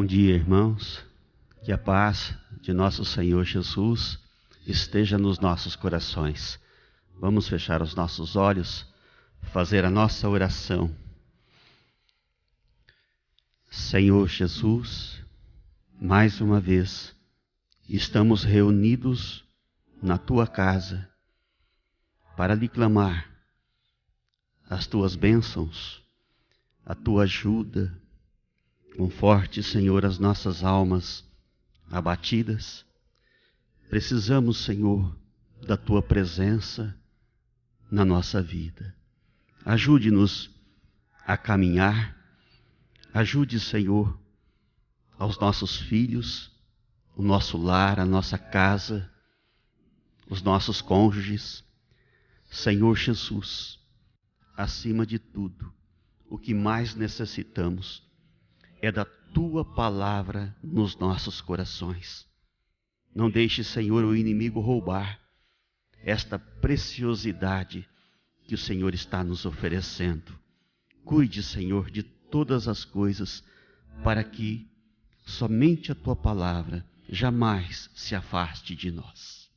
Bom dia, irmãos. Que a paz de nosso Senhor Jesus esteja nos nossos corações. Vamos fechar os nossos olhos, fazer a nossa oração. Senhor Jesus, mais uma vez, estamos reunidos na Tua casa para lhe clamar as Tuas bênçãos, a Tua ajuda. Conforte, Senhor, as nossas almas abatidas. Precisamos, Senhor, da Tua presença na nossa vida. Ajude-nos a caminhar. Ajude, Senhor, aos nossos filhos, o nosso lar, a nossa casa, os nossos cônjuges. Senhor Jesus, acima de tudo, o que mais necessitamos é da Tua palavra nos nossos corações. Não deixe, Senhor, o inimigo roubar esta preciosidade que o Senhor está nos oferecendo. Cuide, Senhor, de todas as coisas, para que somente a Tua palavra jamais se afaste de nós.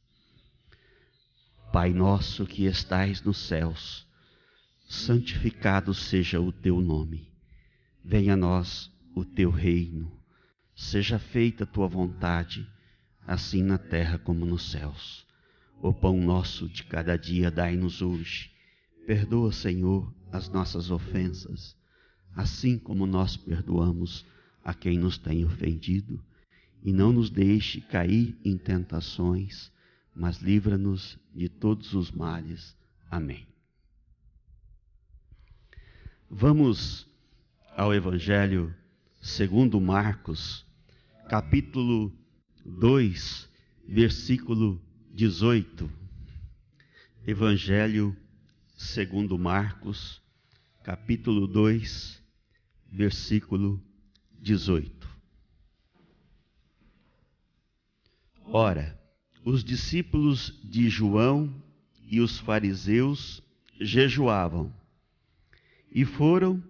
Pai nosso que estais nos céus, santificado seja o Teu nome. Venha a nós o Teu reino. Seja feita a Tua vontade, assim na terra como nos céus. O pão nosso de cada dia dai-nos hoje. Perdoa, Senhor, as nossas ofensas, assim como nós perdoamos a quem nos tem ofendido. E não nos deixe cair em tentações, mas livra-nos de todos os males. Amém. Vamos ao Evangelho segundo Marcos, capítulo 2, versículo 18. Evangelho segundo Marcos, capítulo 2, versículo 18. Ora, os discípulos de João e os fariseus jejuavam, e foram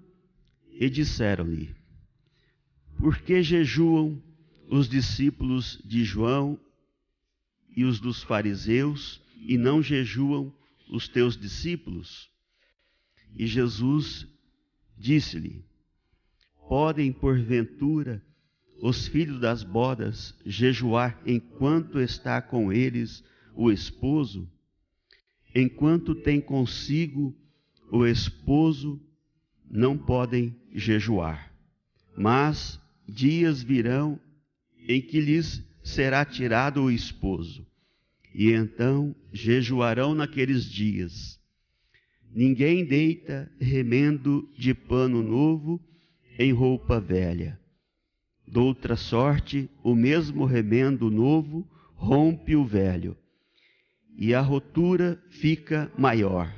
e disseram-lhe: por que jejuam os discípulos de João e os dos fariseus, e não jejuam os teus discípulos? E Jesus disse-lhe: podem, porventura, os filhos das bodas jejuar enquanto está com eles o esposo? Enquanto tem consigo o esposo, não podem jejuar. Mas dias virão em que lhes será tirado o esposo, e então jejuarão naqueles dias. Ninguém deita remendo de pano novo em roupa velha. Doutra sorte, o mesmo remendo novo rompe o velho, e a rotura fica maior.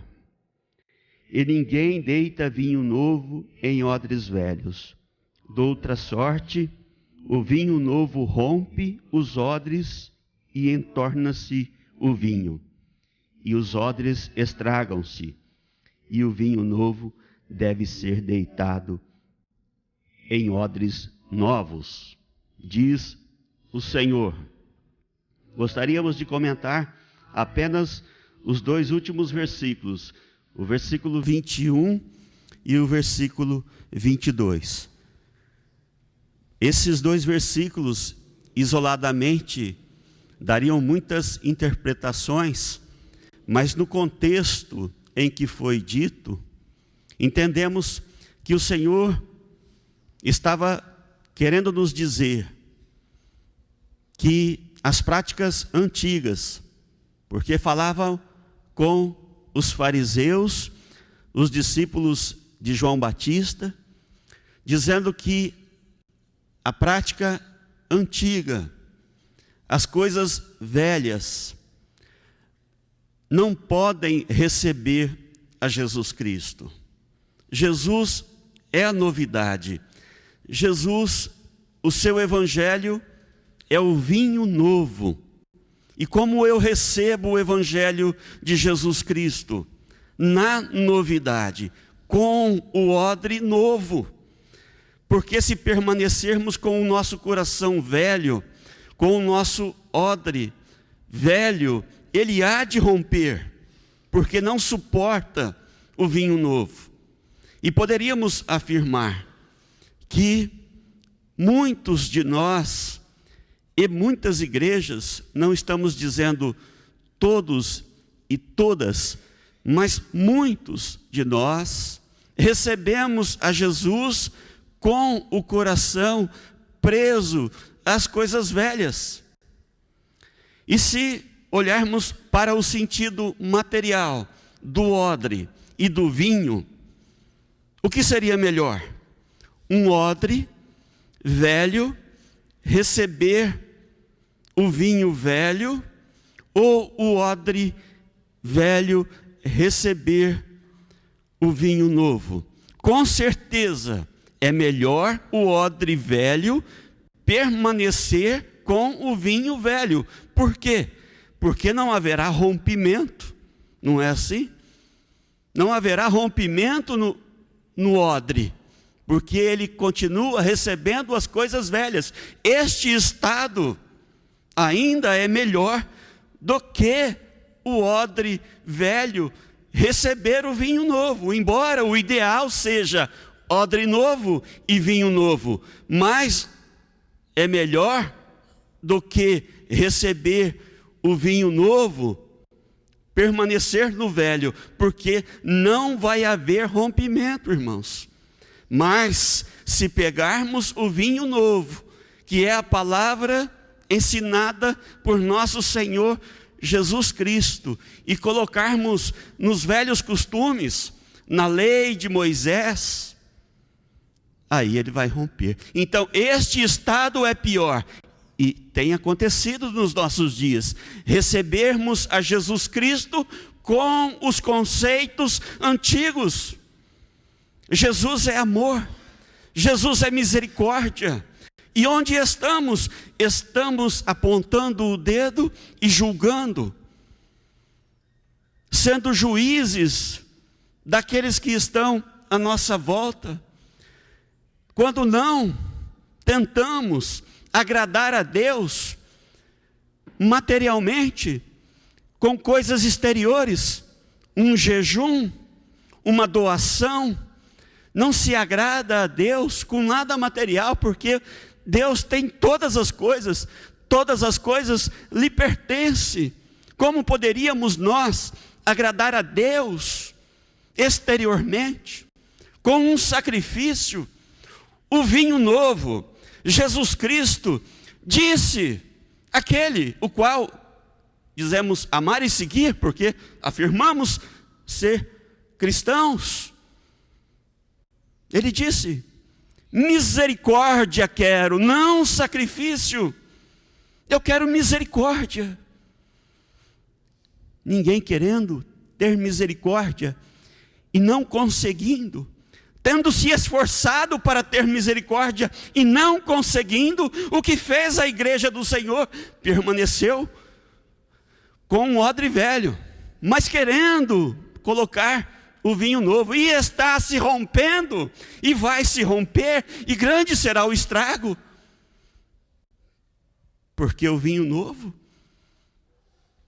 E ninguém deita vinho novo em odres velhos. Doutra sorte, o vinho novo rompe os odres e entorna-se o vinho, e os odres estragam-se, e o vinho novo deve ser deitado em odres novos, diz o Senhor. Gostaríamos de comentar apenas os dois últimos versículos, o versículo 21 e o versículo 22. Esses dois versículos, isoladamente, dariam muitas interpretações, mas no contexto em que foi dito, entendemos que o Senhor estava querendo nos dizer que as práticas antigas, porque falavam com os fariseus, os discípulos de João Batista, dizendo que a prática antiga, as coisas velhas, não podem receber a Jesus Cristo. Jesus é a novidade. Jesus, o seu evangelho é o vinho novo. E como eu recebo o evangelho de Jesus Cristo? Na novidade, com o odre novo. Porque se permanecermos com o nosso coração velho, com o nosso odre velho, ele há de romper, porque não suporta o vinho novo. E poderíamos afirmar que muitos de nós e muitas igrejas, não estamos dizendo todos e todas, mas muitos de nós recebemos a Jesus com o coração preso às coisas velhas. E se olharmos para o sentido material do odre e do vinho, o que seria melhor? Um odre velho receber o vinho velho, ou o odre velho receber o vinho novo? Com certeza é melhor o odre velho permanecer com o vinho velho. Por quê? Porque não haverá rompimento, não é assim? Não haverá rompimento no odre, porque ele continua recebendo as coisas velhas. Este estado ainda é melhor do que o odre velho receber o vinho novo, embora o ideal seja odre novo e vinho novo, mas é melhor do que receber o vinho novo, permanecer no velho, porque não vai haver rompimento, irmãos. Mas se pegarmos o vinho novo, que é a palavra ensinada por nosso Senhor Jesus Cristo, e colocarmos nos velhos costumes, na lei de Moisés, aí ele vai romper. Então este estado é pior, e tem acontecido nos nossos dias, recebermos a Jesus Cristo com os conceitos antigos. Jesus é amor, Jesus é misericórdia. E onde estamos? Estamos apontando o dedo e julgando, sendo juízes daqueles que estão à nossa volta, quando não tentamos agradar a Deus materialmente, com coisas exteriores, um jejum, uma doação. Não se agrada a Deus com nada material, porque Deus tem todas as coisas lhe pertencem. Como poderíamos nós agradar a Deus exteriormente, com um sacrifício? O vinho novo, Jesus Cristo disse, aquele o qual dizemos amar e seguir, porque afirmamos ser cristãos. Ele disse, misericórdia quero, não sacrifício. Eu quero misericórdia. Ninguém querendo ter misericórdia e não conseguindo, tendo se esforçado para ter misericórdia e não conseguindo, o que fez a igreja do Senhor? Permaneceu com um odre velho, mas querendo colocar o vinho novo, e está se rompendo, e vai se romper, e grande será o estrago, porque o vinho novo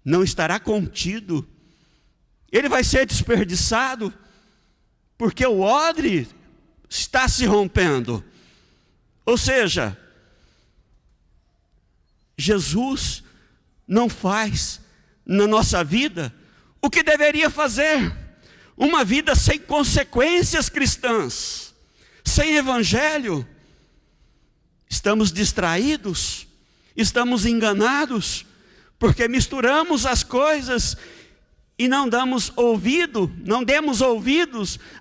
não estará contido, ele vai ser desperdiçado, porque o odre está se rompendo. Ou seja, Jesus não faz na nossa vida o que deveria fazer. Uma vida sem consequências cristãs, sem evangelho. Estamos distraídos, estamos enganados, porque misturamos as coisas e não demos ouvidos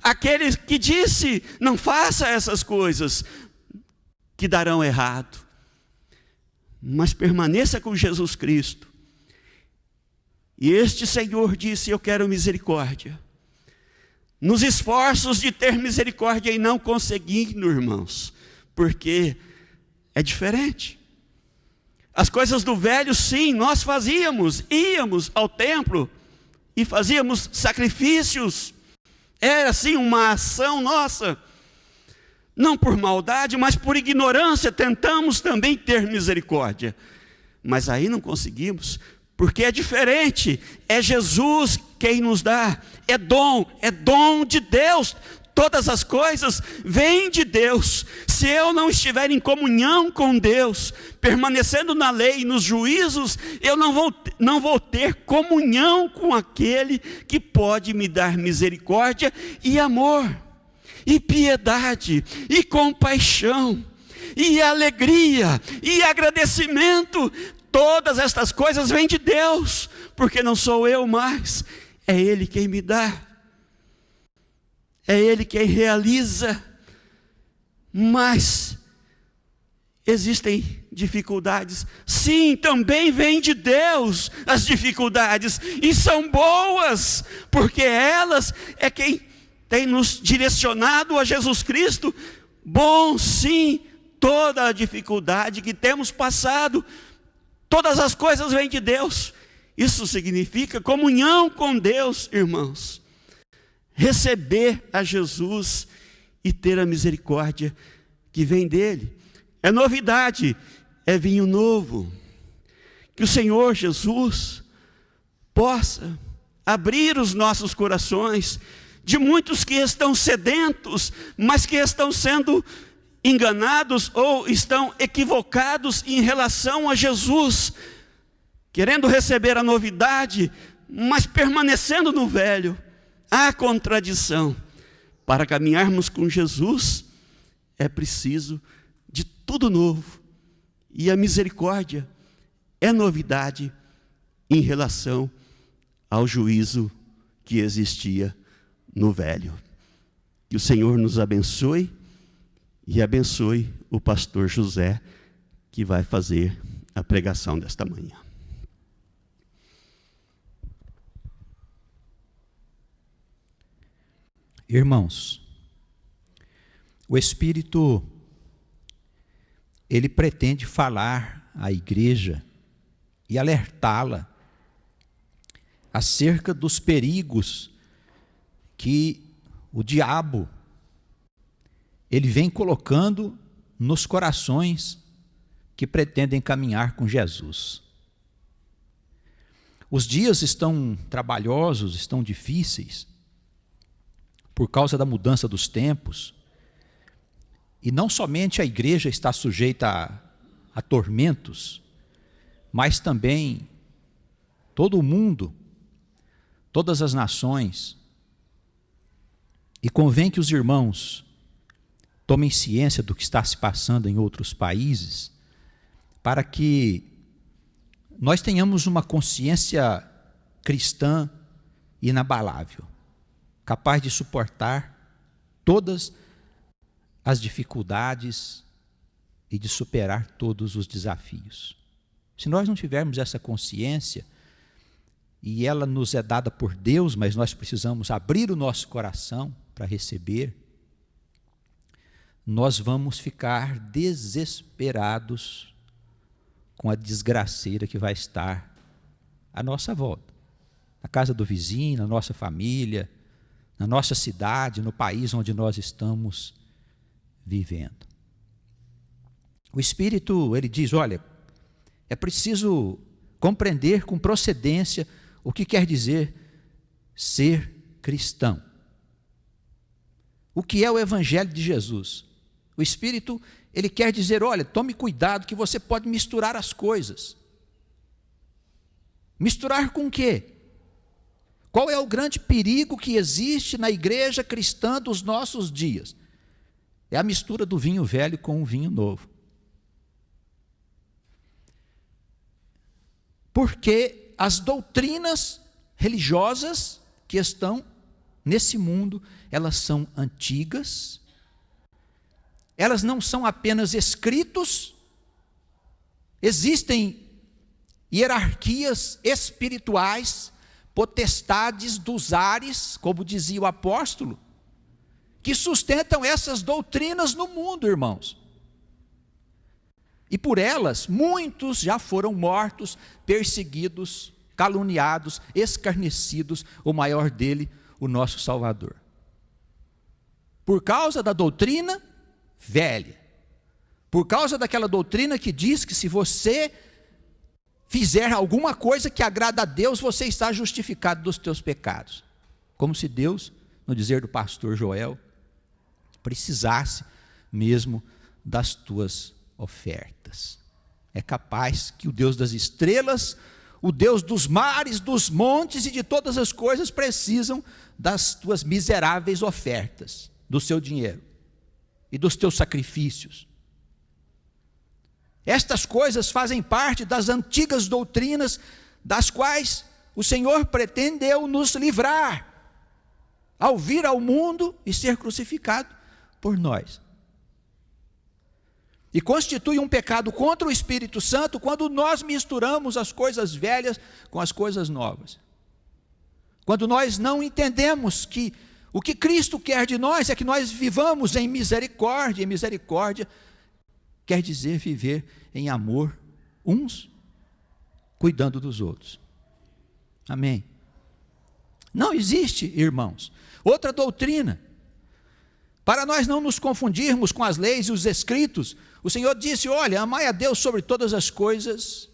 àquele que disse, não faça essas coisas, que darão errado. Mas permaneça com Jesus Cristo. E este Senhor disse, eu quero misericórdia. Nos esforços de ter misericórdia e não conseguindo, irmãos, porque é diferente. As coisas do velho, sim, nós fazíamos, íamos ao templo e fazíamos sacrifícios, era assim uma ação nossa. Não por maldade, mas por ignorância, tentamos também ter misericórdia. Mas aí não conseguimos, porque é diferente. É Jesus quem nos dá. É dom de Deus. Todas as coisas vêm de Deus. Se eu não estiver em comunhão com Deus, permanecendo na lei e nos juízos, eu não vou ter comunhão com aquele que pode me dar misericórdia e amor, e piedade, e compaixão, e alegria, e agradecimento. Todas estas coisas vêm de Deus, porque não sou eu mais, é Ele quem me dá, é Ele quem realiza. Mas existem dificuldades, sim, também vem de Deus as dificuldades, e são boas, porque elas é quem tem nos direcionado a Jesus Cristo. Bom, sim, toda a dificuldade que temos passado, todas as coisas vêm de Deus. Isso significa comunhão com Deus, irmãos. Receber a Jesus e ter a misericórdia que vem dele. É novidade, é vinho novo. Que o Senhor Jesus possa abrir os nossos corações de muitos que estão sedentos, mas que estão sendo enganados ou estão equivocados em relação a Jesus, querendo receber a novidade, mas permanecendo no velho. Há contradição. Para caminharmos com Jesus, é preciso de tudo novo. E a misericórdia é novidade em relação ao juízo que existia no velho. Que o Senhor nos abençoe e abençoe o pastor José, que vai fazer a pregação desta manhã. Irmãos, o Espírito, ele pretende falar à igreja e alertá-la acerca dos perigos que o diabo, ele vem colocando nos corações que pretendem caminhar com Jesus. Os dias estão trabalhosos, estão difíceis, por causa da mudança dos tempos, e não somente a igreja está sujeita a tormentos, mas também todo o mundo, todas as nações. E convém que os irmãos tomem ciência do que está se passando em outros países, para que nós tenhamos uma consciência cristã inabalável, capaz de suportar todas as dificuldades e de superar todos os desafios. Se nós não tivermos essa consciência, e ela nos é dada por Deus, mas nós precisamos abrir o nosso coração para receber, nós vamos ficar desesperados com a desgraceira que vai estar à nossa volta, na casa do vizinho, na nossa família, na nossa cidade, no país onde nós estamos vivendo. O Espírito, ele diz, olha, é preciso compreender com procedência o que quer dizer ser cristão. O que é o Evangelho de Jesus? O Espírito, ele quer dizer, olha, tome cuidado que você pode misturar as coisas. Misturar com o quê? Qual é o grande perigo que existe na igreja cristã dos nossos dias? É a mistura do vinho velho com o vinho novo. Porque as doutrinas religiosas que estão nesse mundo, elas são antigas, elas não são apenas escritos, existem hierarquias espirituais, potestades dos ares, como dizia o apóstolo, que sustentam essas doutrinas no mundo, irmãos. E por elas, muitos já foram mortos, perseguidos, caluniados, escarnecidos, o maior dele, o nosso Salvador. Por causa da doutrina velha. Por causa daquela doutrina que diz que se você fizer alguma coisa que agrada a Deus, você está justificado dos teus pecados. Como se Deus, no dizer do pastor Joel, precisasse mesmo das tuas ofertas. É capaz que o Deus das estrelas, o Deus dos mares, dos montes e de todas as coisas precisam das tuas miseráveis ofertas, do seu dinheiro e dos teus sacrifícios. Estas coisas fazem parte das antigas doutrinas das quais o Senhor pretendeu nos livrar ao vir ao mundo e ser crucificado por nós. E constitui um pecado contra o Espírito Santo quando nós misturamos as coisas velhas com as coisas novas. Quando nós não entendemos que o que Cristo quer de nós é que nós vivamos em misericórdia, e misericórdia quer dizer viver em amor uns, cuidando dos outros. Amém? Não existe, irmãos, outra doutrina. Para nós não nos confundirmos com as leis e os escritos, o Senhor disse: olha, amai a Deus sobre todas as coisas,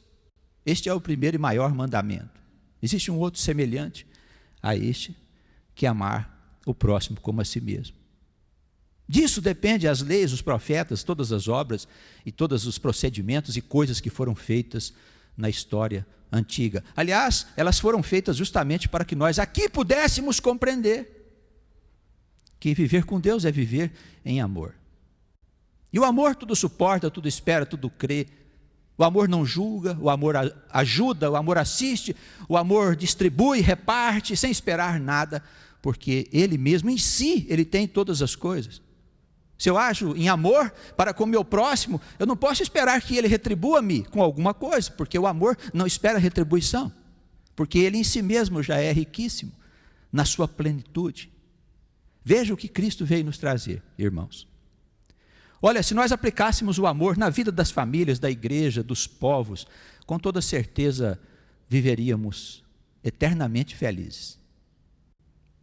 este é o primeiro e maior mandamento. Existe um outro semelhante a este, que é amar o próximo como a si mesmo. Disso depende as leis, os profetas, todas as obras e todos os procedimentos e coisas que foram feitas na história antiga. Aliás, elas foram feitas justamente para que nós aqui pudéssemos compreender que viver com Deus é viver em amor. E o amor tudo suporta, tudo espera, tudo crê. O amor não julga, o amor ajuda, o amor assiste, o amor distribui, reparte, sem esperar nada, porque Ele mesmo em si, Ele tem todas as coisas. Se eu ajo em amor para com o meu próximo, eu não posso esperar que ele retribua-me com alguma coisa, porque o amor não espera retribuição, porque ele em si mesmo já é riquíssimo, na sua plenitude. Veja o que Cristo veio nos trazer, irmãos. Olha, se nós aplicássemos o amor na vida das famílias, da igreja, dos povos, com toda certeza viveríamos eternamente felizes.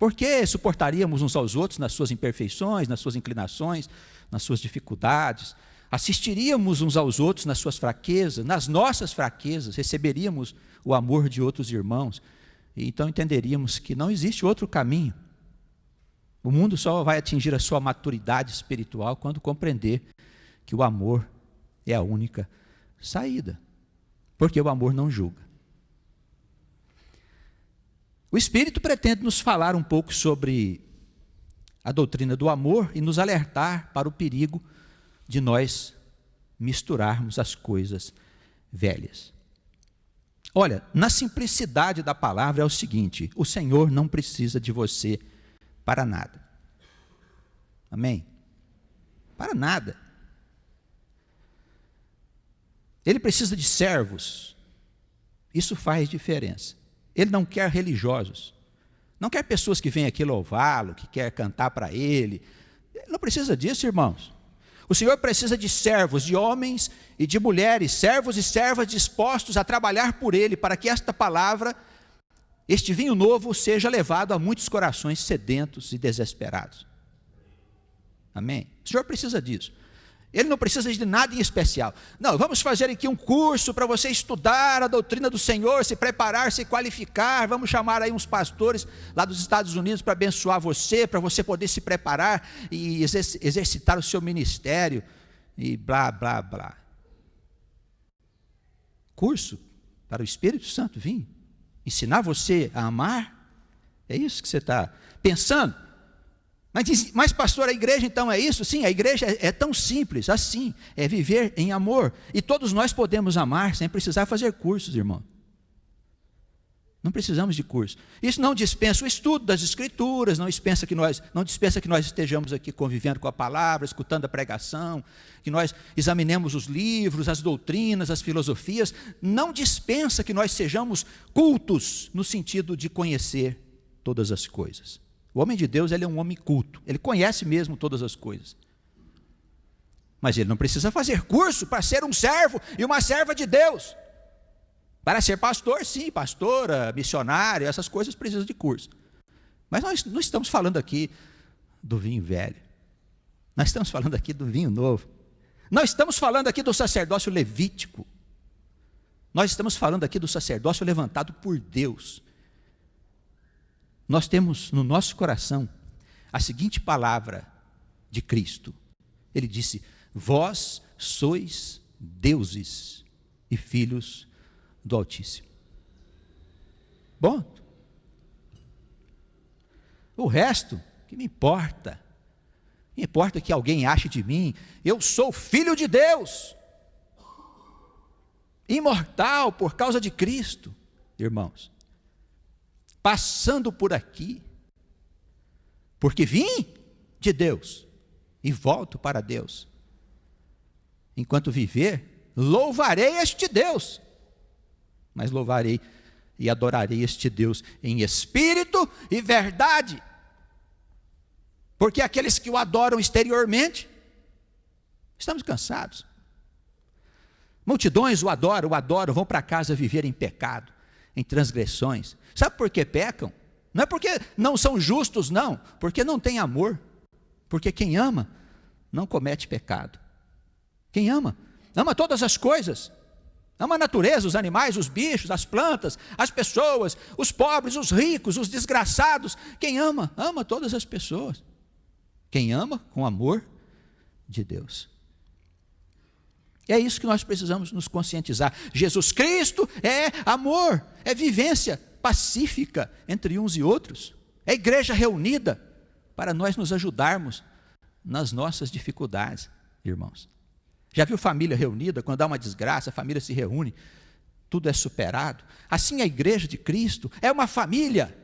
Porque suportaríamos uns aos outros nas suas imperfeições, nas suas inclinações, nas suas dificuldades, assistiríamos uns aos outros nas suas fraquezas, nas nossas fraquezas, receberíamos o amor de outros irmãos, e então entenderíamos que não existe outro caminho. O mundo só vai atingir a sua maturidade espiritual quando compreender que o amor é a única saída, porque o amor não julga. O Espírito pretende nos falar um pouco sobre a doutrina do amor e nos alertar para o perigo de nós misturarmos as coisas velhas. Olha, na simplicidade da palavra é o seguinte: o Senhor não precisa de você para nada. Amém? Para nada. Ele precisa de servos. Isso faz diferença. Ele não quer religiosos, não quer pessoas que vêm aqui louvá-lo, que quer cantar para ele. Ele não precisa disso, irmãos. O Senhor precisa de servos, de homens e de mulheres, servos e servas dispostos a trabalhar por Ele, para que esta palavra, este vinho novo, seja levado a muitos corações sedentos e desesperados. Amém? O Senhor precisa disso. Ele não precisa de nada em especial. Não, vamos fazer aqui um curso para você estudar a doutrina do Senhor, se preparar, se qualificar. Vamos chamar aí uns pastores lá dos Estados Unidos para abençoar você, para você poder se preparar e exercitar o seu ministério e blá, blá, blá. Curso para o Espírito Santo vir ensinar você a amar? É isso que você está pensando? Mas pastor, a igreja então é isso? Sim, a igreja é tão simples assim, é viver em amor. E todos nós podemos amar sem precisar fazer cursos, irmão. Não precisamos de curso. Isso não dispensa o estudo das Escrituras, não dispensa que nós estejamos aqui convivendo com a palavra, escutando a pregação, que nós examinemos os livros, as doutrinas, as filosofias. Não dispensa que nós sejamos cultos no sentido de conhecer todas as coisas. O homem de Deus, ele é um homem culto, ele conhece mesmo todas as coisas. Mas ele não precisa fazer curso para ser um servo e uma serva de Deus. Para ser pastor, sim, pastora, missionário, essas coisas precisam de curso. Mas nós não estamos falando aqui do vinho velho. Nós estamos falando aqui do vinho novo. Nós estamos falando aqui do sacerdócio levítico. Nós estamos falando aqui do sacerdócio levantado por Deus. Nós temos no nosso coração a seguinte palavra de Cristo. Ele disse: vós sois deuses e filhos do Altíssimo. Bom, o resto, que me importa? Me importa que alguém ache de mim, eu sou filho de Deus, imortal por causa de Cristo. Irmãos, passando por aqui, porque vim de Deus e volto para Deus. Enquanto viver, louvarei este Deus, mas louvarei e adorarei este Deus em espírito e verdade. Porque aqueles que o adoram exteriormente, estamos cansados. Multidões o adoram, vão para casa viver em pecado, em transgressões. Sabe por que pecam? Não é porque não são justos, não, porque não têm amor. Porque quem ama, não comete pecado. Quem ama, ama todas as coisas. Ama a natureza, os animais, os bichos, as plantas, as pessoas, os pobres, os ricos, os desgraçados. Quem ama, ama todas as pessoas. Quem ama com amor de Deus. É isso que nós precisamos nos conscientizar. Jesus Cristo é amor, é vivência pacífica entre uns e outros. É igreja reunida para nós nos ajudarmos nas nossas dificuldades, irmãos. Já viu família reunida? Quando há uma desgraça, a família se reúne, tudo é superado. Assim a igreja de Cristo é uma família,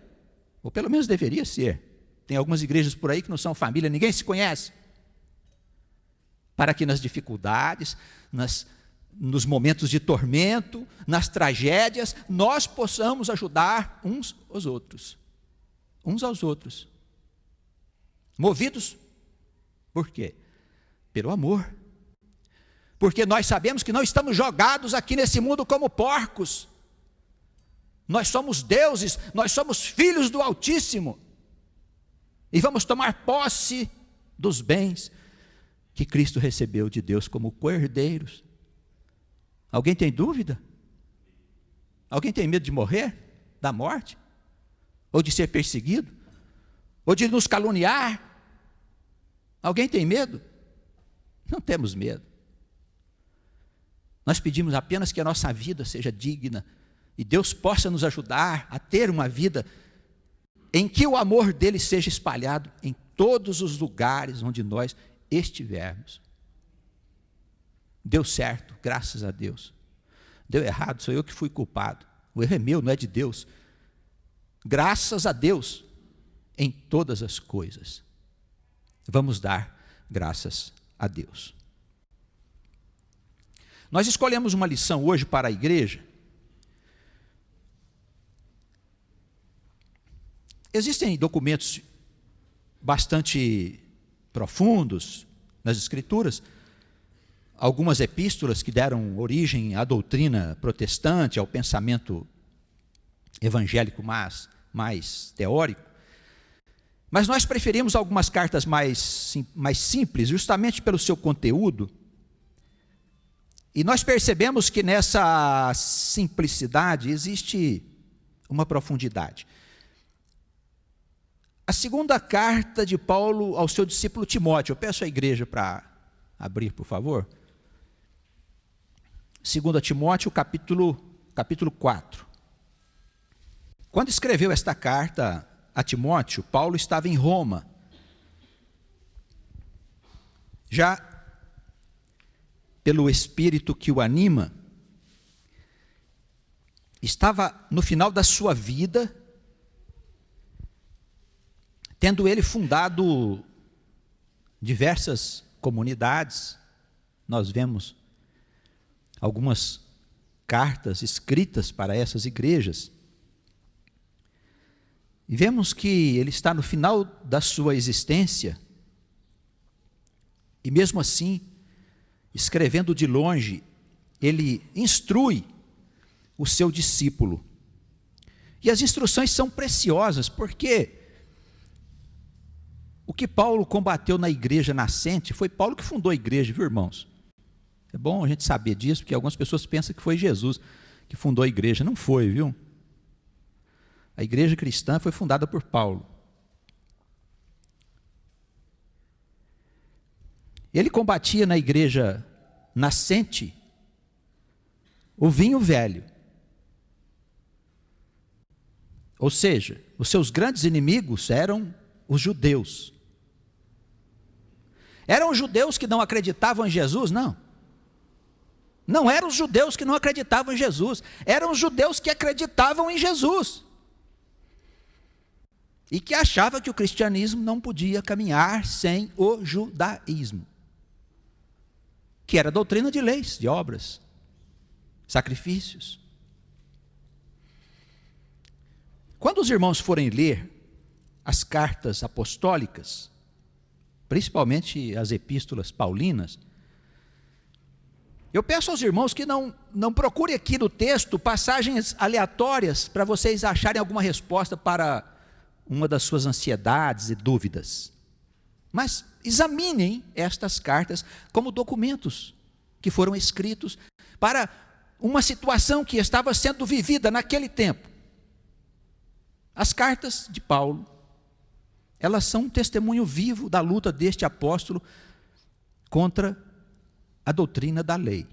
ou pelo menos deveria ser. Tem algumas igrejas por aí que não são família, ninguém se conhece. Para que nas dificuldades, nos momentos de tormento, nas tragédias, nós possamos ajudar uns aos outros. Uns aos outros. Movidos por quê? Pelo amor. Porque nós sabemos que não estamos jogados aqui nesse mundo como porcos. Nós somos deuses, nós somos filhos do Altíssimo. E vamos tomar posse dos bens que Cristo recebeu de Deus como coerdeiros. Alguém tem dúvida? Alguém tem medo de morrer? Da morte? Ou de ser perseguido? Ou de nos caluniar? Alguém tem medo? Não temos medo. Nós pedimos apenas que a nossa vida seja digna e Deus possa nos ajudar a ter uma vida em que o amor dele seja espalhado em todos os lugares onde nós estivermos. Deu certo, graças a Deus. Deu errado, sou eu que fui culpado. O erro é meu, não é de Deus. Graças a Deus em todas as coisas. Vamos dar graças a Deus. Nós escolhemos uma lição hoje para a igreja. Existem documentos bastante profundos nas Escrituras, algumas epístolas que deram origem à doutrina protestante, ao pensamento evangélico mais teórico, mas nós preferimos algumas cartas mais simples, justamente pelo seu conteúdo, e nós percebemos que nessa simplicidade existe uma profundidade. A segunda carta de Paulo ao seu discípulo Timóteo, eu peço à igreja para abrir, por favor. 2 Timóteo, capítulo 4. Quando escreveu esta carta a Timóteo, Paulo estava em Roma. Já pelo Espírito que o anima, estava no final da sua vida, tendo ele fundado diversas comunidades. Nós vemos algumas cartas escritas para essas igrejas. E vemos que ele está no final da sua existência, e mesmo assim, escrevendo de longe, ele instrui o seu discípulo. E as instruções são preciosas, porque O que Paulo combateu na igreja nascente, foi Paulo que fundou a igreja, viu, irmãos? É bom a gente saber disso, porque algumas pessoas pensam que foi Jesus que fundou a igreja. Não foi, viu? A igreja cristã foi fundada por Paulo. Ele combatia na igreja nascente o vinho velho. Ou seja, os seus grandes inimigos eram os judeus. Eram os judeus que não acreditavam em Jesus? Não. Não eram os judeus que não acreditavam em Jesus. Eram os judeus que acreditavam em Jesus. E que achavam que o cristianismo não podia caminhar sem o judaísmo. Que era doutrina de leis, de obras, sacrifícios. Quando os irmãos forem ler as cartas apostólicas, principalmente as epístolas paulinas, eu peço aos irmãos que não procurem aqui no texto passagens aleatórias para vocês acharem alguma resposta para uma das suas ansiedades e dúvidas. Mas examinem estas cartas como documentos que foram escritos para uma situação que estava sendo vivida naquele tempo. As cartas de Paulo, elas são um testemunho vivo da luta deste apóstolo contra a doutrina da lei.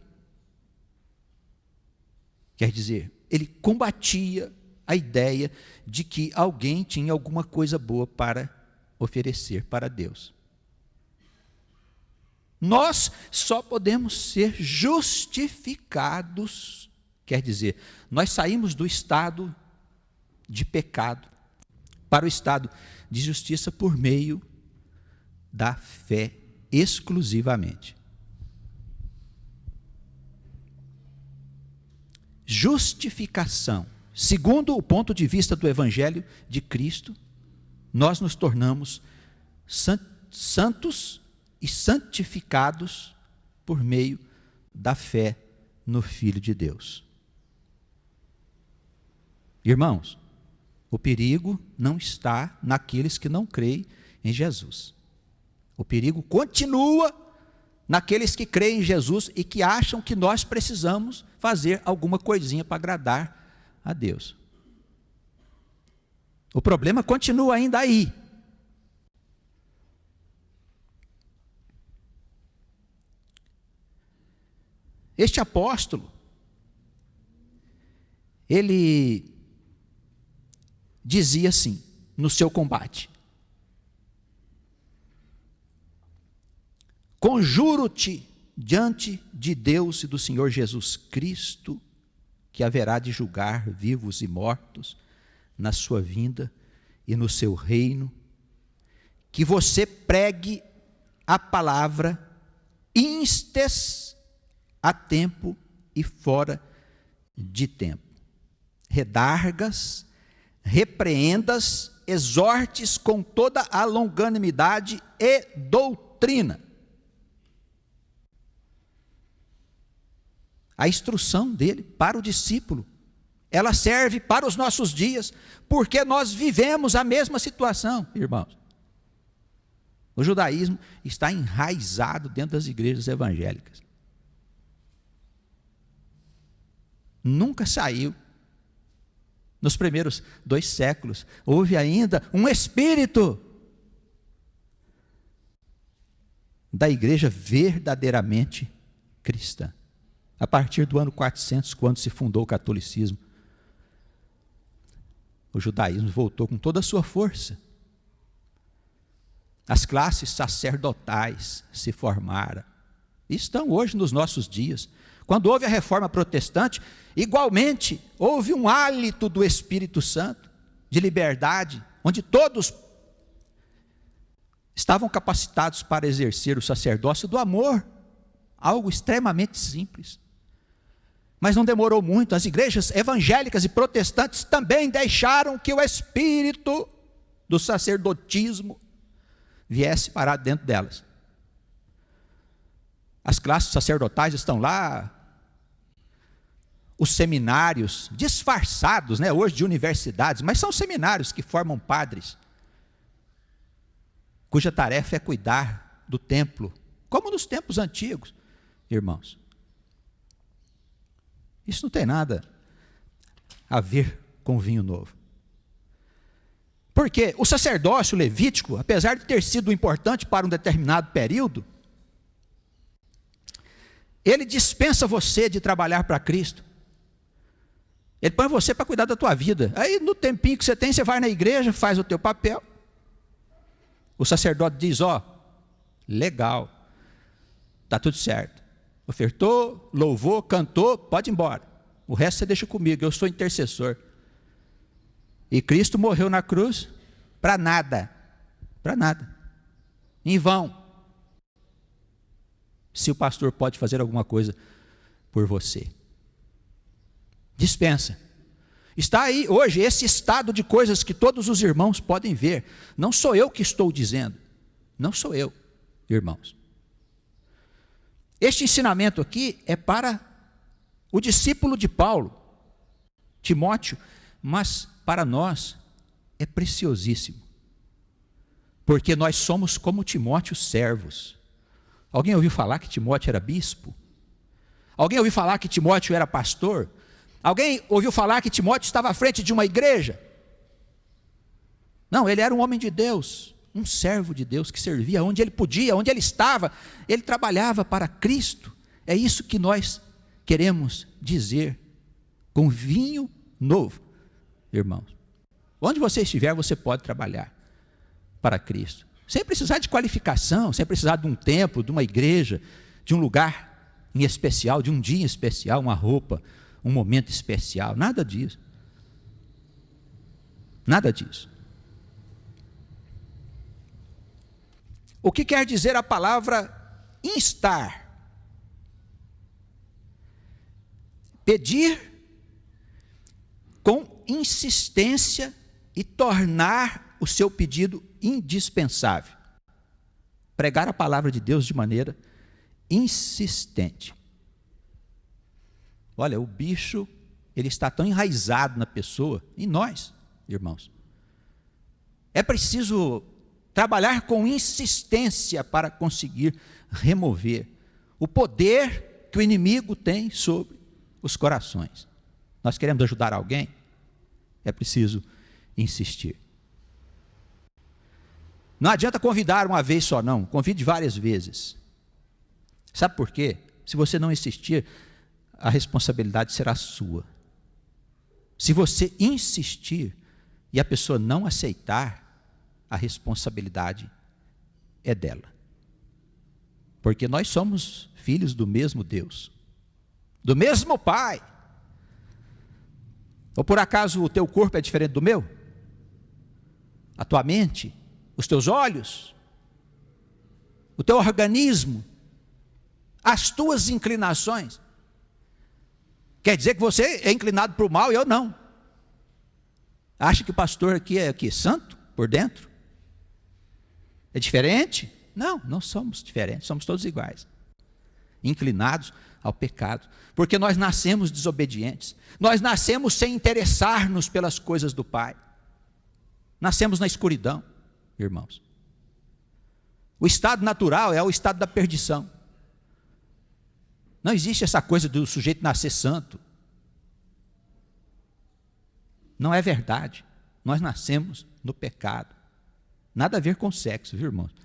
Quer dizer, ele combatia a ideia de que alguém tinha alguma coisa boa para oferecer para Deus. Nós só podemos ser justificados, quer dizer, nós saímos do estado de pecado para o estado de justiça por meio da fé exclusivamente. Justificação. Segundo o ponto de vista do Evangelho de Cristo, nós nos tornamos santos e santificados por meio da fé no Filho de Deus. Irmãos, o perigo não está naqueles que não creem em Jesus. O perigo continua naqueles que creem em Jesus e que acham que nós precisamos fazer alguma coisinha para agradar a Deus. O problema continua ainda aí. Este apóstolo, ele dizia assim, no seu combate: conjuro-te diante de Deus e do Senhor Jesus Cristo, que haverá de julgar vivos e mortos na sua vinda e no seu reino, que você pregue a palavra instes a tempo e fora de tempo. Redargas, repreendas, exortes com toda a longanimidade e doutrina. A instrução dele para o discípulo, ela serve para os nossos dias, porque nós vivemos a mesma situação, irmãos. O judaísmo está enraizado dentro das igrejas evangélicas. Nunca saiu. Nos primeiros 2 séculos, houve ainda um espírito da igreja verdadeiramente cristã. A partir do ano 400, quando se fundou o catolicismo, o judaísmo voltou com toda a sua força. As classes sacerdotais se formaram. E estão hoje nos nossos dias. Quando houve a reforma protestante, igualmente houve um hálito do Espírito Santo, de liberdade, onde todos estavam capacitados para exercer o sacerdócio do amor, algo extremamente simples. Mas não demorou muito, as igrejas evangélicas e protestantes também deixaram que o espírito do sacerdotismo viesse parar dentro delas. As classes sacerdotais estão lá, os seminários, disfarçados, hoje de universidades, mas são seminários que formam padres. cuja tarefa é cuidar do templo, como nos tempos antigos, irmãos. Isso não tem nada a ver com vinho novo. Porque o sacerdócio levítico, apesar de ter sido importante para um determinado período, ele dispensa você de trabalhar para Cristo. Ele põe você para cuidar da tua vida. Aí no tempinho que você tem, você vai na igreja, faz o teu papel. O sacerdote diz, legal, está tudo certo. Ofertou, louvou, cantou, pode ir embora. O resto você deixa comigo, eu sou intercessor. E Cristo morreu na cruz para nada, em vão. Se o pastor pode fazer alguma coisa por você. Dispensa. Está aí hoje esse estado de coisas que todos os irmãos podem ver. Não sou eu que estou dizendo. Não sou eu, irmãos. Este ensinamento aqui é para o discípulo de Paulo, Timóteo, mas para nós é preciosíssimo. Porque nós somos como Timóteo servos. Alguém ouviu falar que Timóteo era bispo? Alguém ouviu falar que Timóteo era pastor? Alguém ouviu falar que Timóteo estava à frente de uma igreja? Não, ele era um homem de Deus, um servo de Deus que servia onde ele podia, onde ele estava, ele trabalhava para Cristo. É isso que nós queremos dizer com vinho novo, irmãos. Onde você estiver, você pode trabalhar para Cristo. Sem precisar de qualificação, sem precisar de um templo, de uma igreja, de um lugar em especial, de um dia especial, uma roupa, um momento especial, nada disso. Nada disso. O que quer dizer a palavra instar? Pedir com insistência e tornar o seu pedido indispensável. Pregar a palavra de Deus de maneira insistente. Olha, o bicho, ele está tão enraizado na pessoa, em nós, irmãos. É preciso trabalhar com insistência para conseguir remover o poder que o inimigo tem sobre os corações. Nós queremos ajudar alguém? É preciso insistir. Não adianta convidar uma vez só, não. Convide várias vezes. Sabe por quê? Se você não insistir, a responsabilidade será sua. Se você insistir e a pessoa não aceitar, a responsabilidade é dela. Porque nós somos filhos do mesmo Deus, do mesmo Pai. Ou por acaso o teu corpo é diferente do meu? A tua mente? Os teus olhos, o teu organismo, as tuas inclinações. Quer dizer que você é inclinado para o mal e eu não. Acha que o pastor aqui é santo por dentro? É diferente? Não, não somos diferentes, somos todos iguais. Inclinados ao pecado, porque nós nascemos desobedientes, nós nascemos sem interessar-nos pelas coisas do Pai, nascemos na escuridão. Irmãos, o estado natural é o estado da perdição. Não existe essa coisa do sujeito nascer santo. Não é verdade. Nós nascemos no pecado. Nada a ver com sexo, viu, irmãos?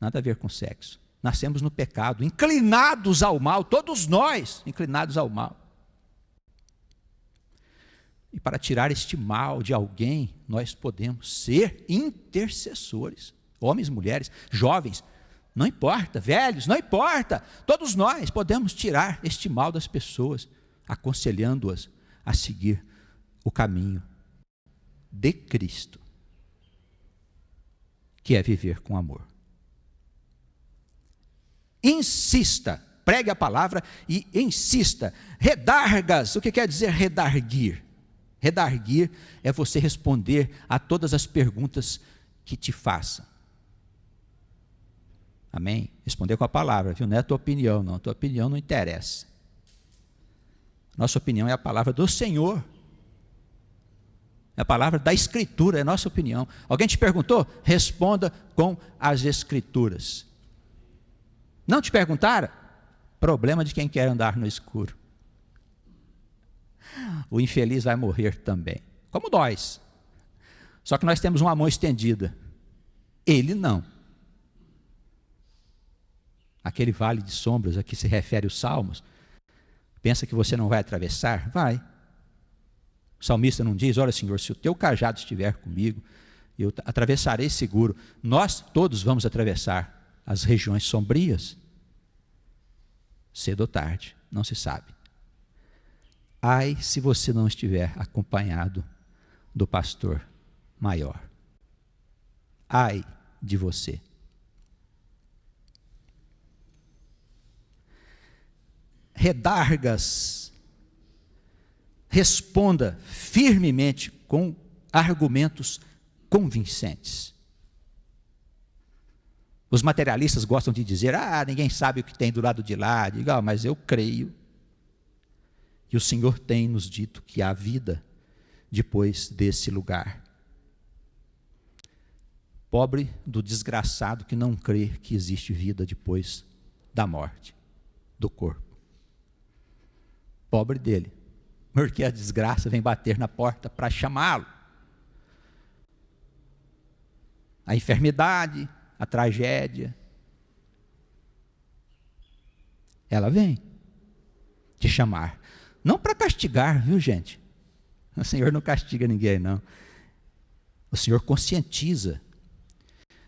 Nada a ver com sexo. Nascemos no pecado, inclinados ao mal, todos nós inclinados ao mal. E para tirar este mal de alguém, nós podemos ser intercessores. Homens, mulheres, jovens, não importa, velhos, não importa. Todos nós podemos tirar este mal das pessoas, aconselhando-as a seguir o caminho de Cristo, que é viver com amor. Insista, pregue a palavra e insista. Redargas, o que quer dizer redarguir? Redarguir é você responder a todas as perguntas que te façam. Amém? Responder com a palavra, viu? Não é a tua opinião, não. A tua opinião não interessa. Nossa opinião é a palavra do Senhor. É a palavra da Escritura, é a nossa opinião. Alguém te perguntou? Responda com as Escrituras. Não te perguntaram? Problema de quem quer andar no escuro. O infeliz vai morrer também, como nós. Só que nós temos uma mão estendida. Ele não. Aquele vale de sombras a que se refere os Salmos, pensa que você não vai atravessar? Vai. O salmista não diz: olha, Senhor, se o teu cajado estiver comigo, eu atravessarei seguro. Nós todos vamos atravessar as regiões sombrias, cedo ou tarde, não se sabe. Ai, se você não estiver acompanhado do pastor maior. Ai de você. Redargas. Responda firmemente com argumentos convincentes. Os materialistas gostam de dizer: ninguém sabe o que tem do lado de lá. Diga: mas eu creio. E o Senhor tem nos dito que há vida depois desse lugar. Pobre do desgraçado que não crê que existe vida depois da morte do corpo. Pobre dele, porque a desgraça vem bater na porta para chamá-lo. A enfermidade, a tragédia, ela vem te chamar. Não para castigar, viu, gente? O Senhor não castiga ninguém, não. O Senhor conscientiza.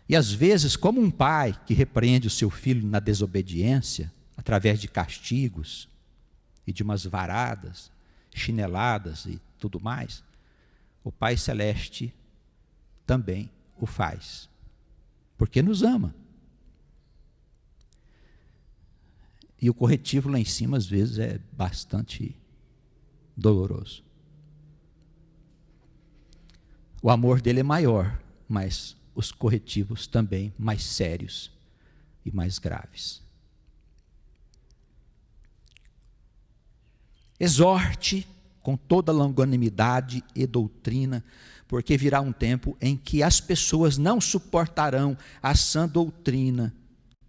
E às vezes, como um pai que repreende o seu filho na desobediência, através de castigos e de umas varadas, chineladas e tudo mais, o Pai Celeste também o faz, porque nos ama. E o corretivo lá em cima às vezes é bastante doloroso. O amor dele é maior, mas os corretivos também mais sérios e mais graves. Exorte com toda longanimidade e doutrina, porque virá um tempo em que as pessoas não suportarão a sã doutrina,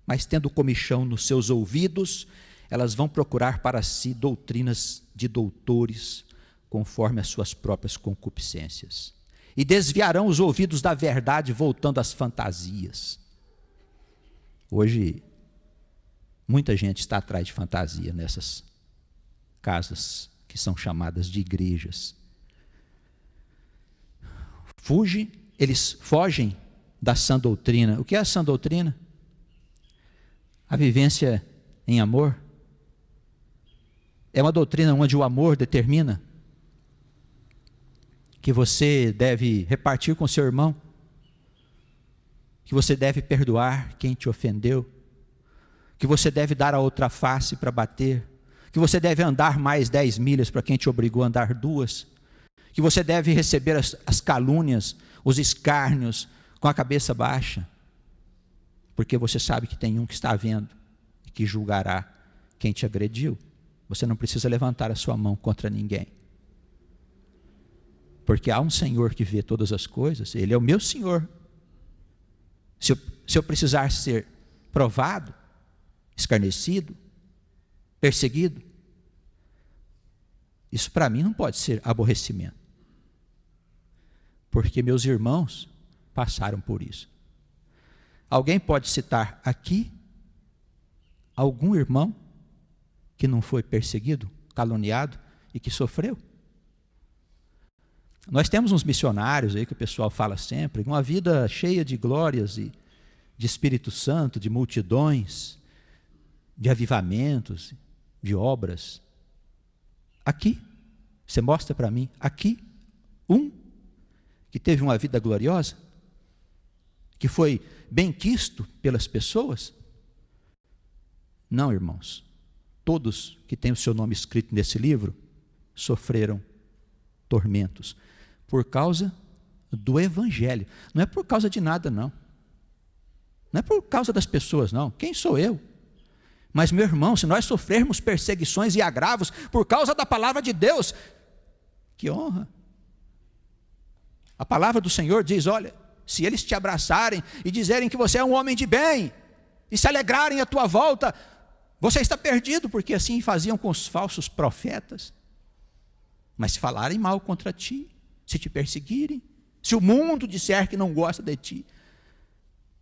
mas tendo comichão nos seus ouvidos, elas vão procurar para si doutrinas de doutores, conforme as suas próprias concupiscências. E desviarão os ouvidos da verdade, voltando às fantasias. Hoje, muita gente está atrás de fantasia nessas casas que são chamadas de igrejas. Eles fogem da sã doutrina. O que é a sã doutrina? A vivência em amor. É uma doutrina onde o amor determina que você deve repartir com seu irmão, que você deve perdoar quem te ofendeu, que você deve dar a outra face para bater, que você deve andar mais 10 milhas para quem te obrigou a andar 2, que você deve receber as calúnias, os escárnios com a cabeça baixa, porque você sabe que tem um que está vendo e que julgará quem te agrediu. Você não precisa levantar a sua mão contra ninguém, porque há um Senhor que vê todas as coisas. Ele é o meu Senhor. Se eu precisar ser provado, escarnecido, perseguido, isso para mim não pode ser aborrecimento, porque meus irmãos passaram por isso. Alguém pode citar aqui algum irmão que não foi perseguido, caluniado e que sofreu? Nós temos uns missionários aí que o pessoal fala sempre, uma vida cheia de glórias e de Espírito Santo, de multidões, de avivamentos, de obras. Aqui, você mostra para mim, aqui, um que teve uma vida gloriosa, que foi benquisto pelas pessoas? Não, irmãos. Todos que têm o seu nome escrito nesse livro sofreram tormentos por causa do Evangelho. Não é por causa de nada, não. Não é por causa das pessoas, não. Quem sou eu? Mas, meu irmão, se nós sofrermos perseguições e agravos por causa da palavra de Deus, que honra! A palavra do Senhor diz, olha, se eles te abraçarem e dizerem que você é um homem de bem, e se alegrarem à tua volta, você está perdido, porque assim faziam com os falsos profetas. Mas se falarem mal contra ti, se te perseguirem, se o mundo disser que não gosta de ti,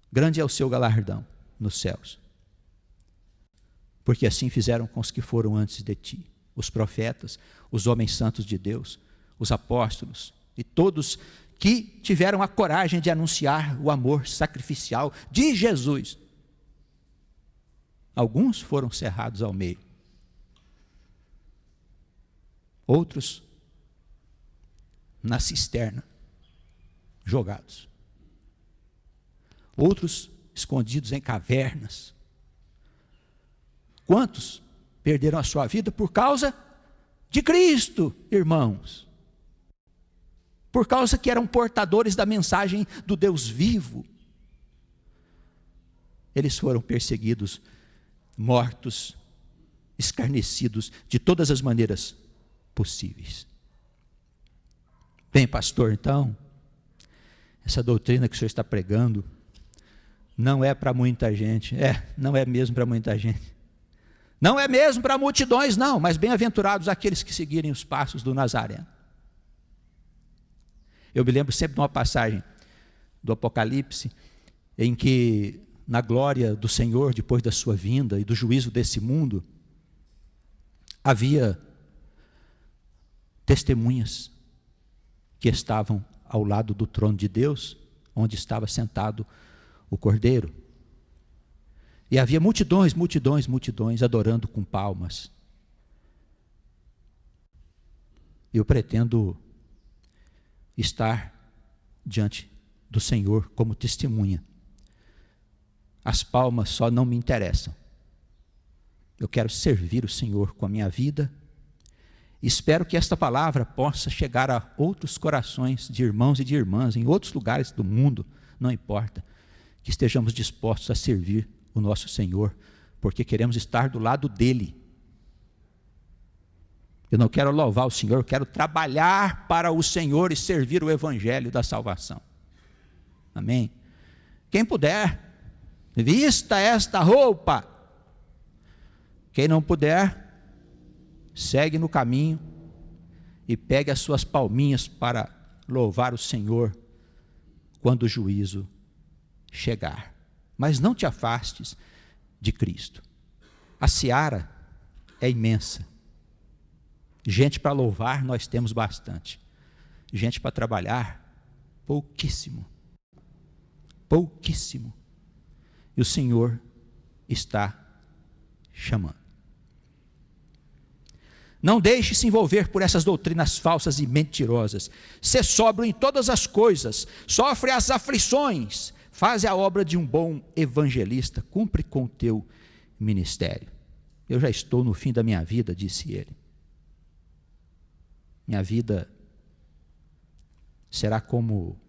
grande é o seu galardão nos céus. Porque assim fizeram com os que foram antes de ti, os profetas, os homens santos de Deus, os apóstolos e todos que tiveram a coragem de anunciar o amor sacrificial de Jesus. Alguns foram cerrados ao meio, outros na cisterna, jogados, outros escondidos em cavernas. Quantos perderam a sua vida por causa de Cristo, irmãos? Por causa que eram portadores da mensagem do Deus vivo. Eles foram perseguidos, mortos, escarnecidos de todas as maneiras possíveis. Bem, pastor, então, essa doutrina que o senhor está pregando não é para muita gente. Não é mesmo para muita gente. Não é mesmo para multidões, não, mas bem-aventurados aqueles que seguirem os passos do Nazareno. Eu me lembro sempre de uma passagem do Apocalipse, em que, na glória do Senhor, depois da sua vinda e do juízo desse mundo, havia testemunhas que estavam ao lado do trono de Deus, onde estava sentado o Cordeiro. E havia multidões adorando com palmas. Eu pretendo estar diante do Senhor como testemunha. As palmas só não me interessam. Eu quero servir o Senhor com a minha vida. Espero que esta palavra possa chegar a outros corações de irmãos e de irmãs, em outros lugares do mundo, não importa, que estejamos dispostos a servir o nosso Senhor, porque queremos estar do lado dele. Eu não quero louvar o Senhor, eu quero trabalhar para o Senhor e servir o evangelho da salvação. Amém? Quem puder, vista esta roupa. Quem não puder, segue no caminho e pegue as suas palminhas para louvar o Senhor quando o juízo chegar. Mas não te afastes de Cristo. A seara é imensa. Gente para louvar nós temos bastante. Gente para trabalhar, pouquíssimo. Pouquíssimo. E o Senhor está chamando. Não deixe se envolver por essas doutrinas falsas e mentirosas. Sê sóbrio em todas as coisas. Sofre as aflições. Faz a obra de um bom evangelista. Cumpre com o teu ministério. Eu já estou no fim da minha vida, disse ele. Minha vida será como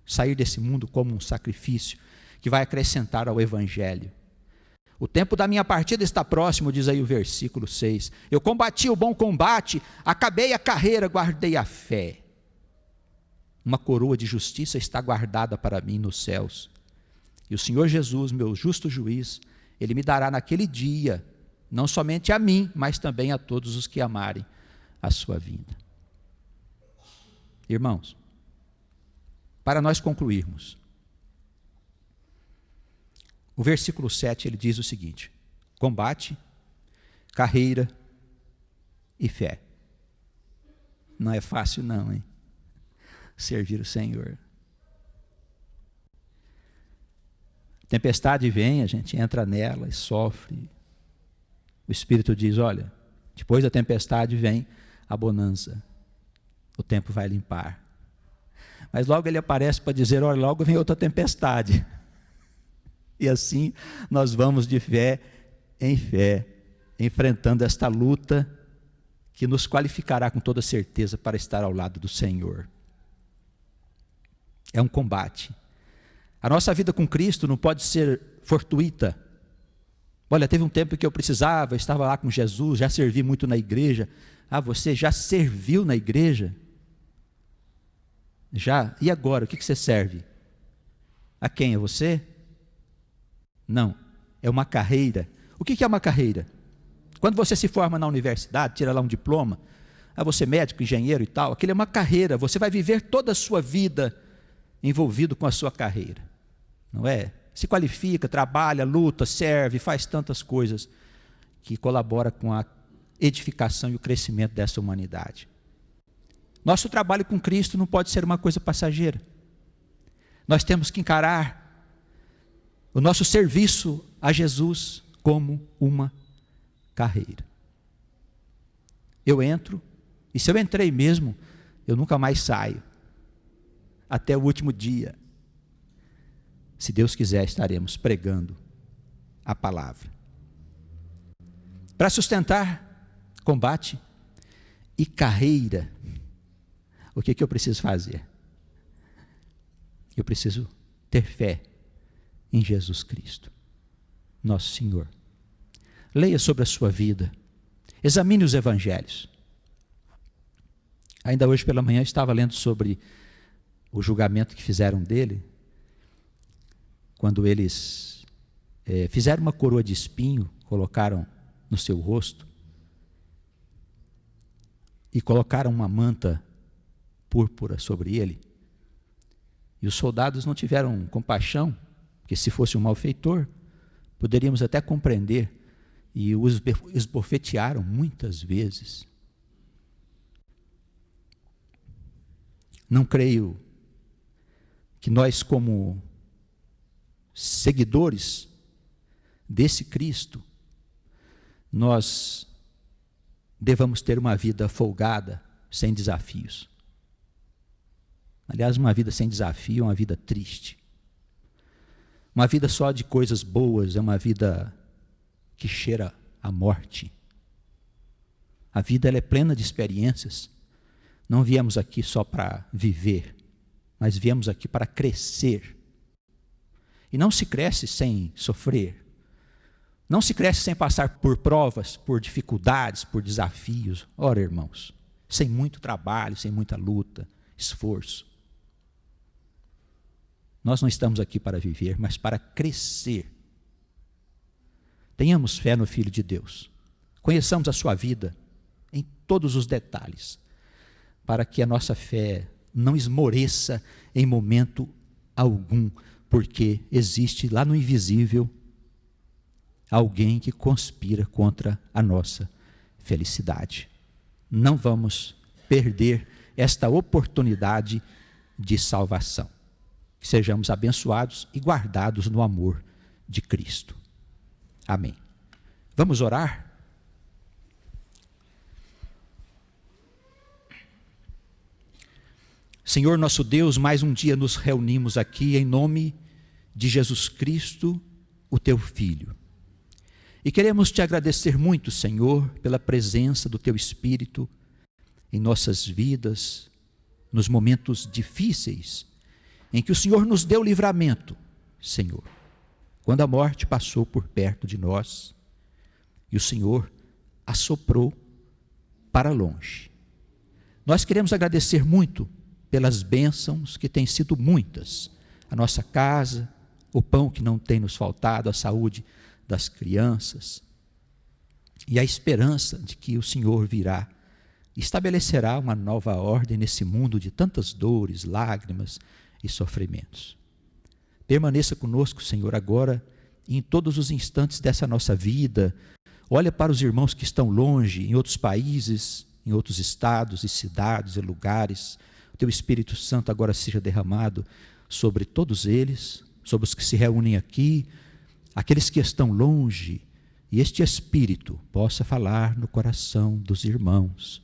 sair desse mundo como um sacrifício que vai acrescentar ao evangelho. O tempo da minha partida está próximo, diz aí o versículo 6. Eu combati o bom combate, acabei a carreira, guardei a fé. Uma coroa de justiça está guardada para mim nos céus. E o Senhor Jesus, meu justo juiz, Ele me dará naquele dia, não somente a mim, mas também a todos os que amarem a sua vinda. Irmãos, para nós concluirmos, o versículo 7, ele diz o seguinte: combate, carreira e fé. Não é fácil não, hein? Servir o Senhor. Tempestade vem, a gente entra nela e sofre. O Espírito diz, olha, depois da tempestade vem a bonança. O tempo vai limpar. Mas logo ele aparece para dizer, olha, logo vem outra tempestade. E assim nós vamos de fé em fé, enfrentando esta luta que nos qualificará com toda certeza para estar ao lado do Senhor. É um combate. A nossa vida com Cristo não pode ser fortuita. Olha, teve um tempo que eu precisava, eu estava lá com Jesus, já servi muito na igreja. Ah, você já serviu na igreja? Já? E agora? O que você serve? A quem? É você? Não. É uma carreira. O que é uma carreira? Quando você se forma na universidade, tira lá um diploma, você é médico, engenheiro e tal, aquilo é uma carreira. Você vai viver toda a sua vida envolvido com a sua carreira. Não é? Se qualifica, trabalha, luta, serve, faz tantas coisas que colabora com a edificação e o crescimento dessa humanidade. Nosso trabalho com Cristo não pode ser uma coisa passageira. Nós temos que encarar o nosso serviço a Jesus como uma carreira. Eu entro, e se eu entrei mesmo, eu nunca mais saio, até o último dia. Se Deus quiser, estaremos pregando a palavra. Para sustentar combate e carreira, o que eu preciso fazer? Eu preciso ter fé em Jesus Cristo, nosso Senhor. Leia sobre a sua vida, examine os evangelhos. Ainda hoje pela manhã eu estava lendo sobre o julgamento que fizeram dele, quando eles fizeram uma coroa de espinho, colocaram no seu rosto e colocaram uma manta púrpura sobre ele. E os soldados não tiveram compaixão, porque se fosse um malfeitor, poderíamos até compreender, e os esbofetearam muitas vezes. Não creio que nós, como seguidores desse Cristo, nós devamos ter uma vida folgada, sem desafios. Aliás, uma vida sem desafio é uma vida triste. Uma vida só de coisas boas é uma vida que cheira a morte. A vida ela é plena de experiências. Não viemos aqui só para viver, mas viemos aqui para crescer. E não se cresce sem sofrer. Não se cresce sem passar por provas, por dificuldades, por desafios. Ora, irmãos, sem muito trabalho, sem muita luta, esforço. Nós não estamos aqui para viver, mas para crescer. Tenhamos fé no Filho de Deus. Conheçamos a sua vida em todos os detalhes, para que a nossa fé não esmoreça em momento algum, porque existe lá no invisível alguém que conspira contra a nossa felicidade. Não vamos perder esta oportunidade de salvação. Que sejamos abençoados e guardados no amor de Cristo. Amém. Vamos orar? Senhor nosso Deus, mais um dia nos reunimos aqui em nome de Jesus Cristo, o teu Filho. E queremos te agradecer muito, Senhor, pela presença do teu Espírito em nossas vidas, nos momentos difíceis, em que o Senhor nos deu livramento, Senhor, quando a morte passou por perto de nós, e o Senhor assoprou para longe. Nós queremos agradecer muito pelas bênçãos que têm sido muitas, a nossa casa, o pão que não tem nos faltado, a saúde das crianças, e a esperança de que o Senhor virá, estabelecerá uma nova ordem nesse mundo de tantas dores, lágrimas e sofrimentos. Permaneça conosco, Senhor, agora e em todos os instantes dessa nossa vida. Olha para os irmãos que estão longe, em outros países, em outros estados e cidades e lugares. O teu Espírito Santo agora seja derramado sobre todos eles, sobre os que se reúnem aqui, aqueles que estão longe, e este Espírito possa falar no coração dos irmãos,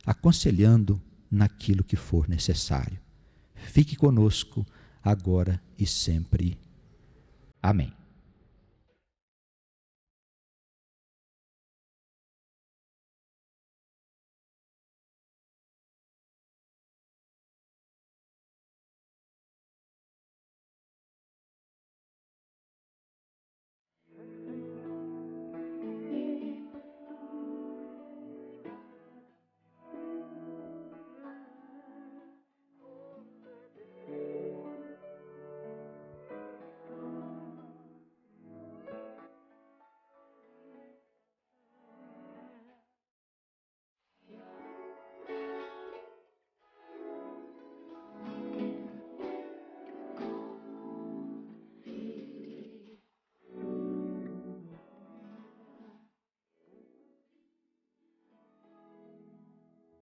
aconselhando naquilo que for necessário. Fique conosco agora e sempre. Amém.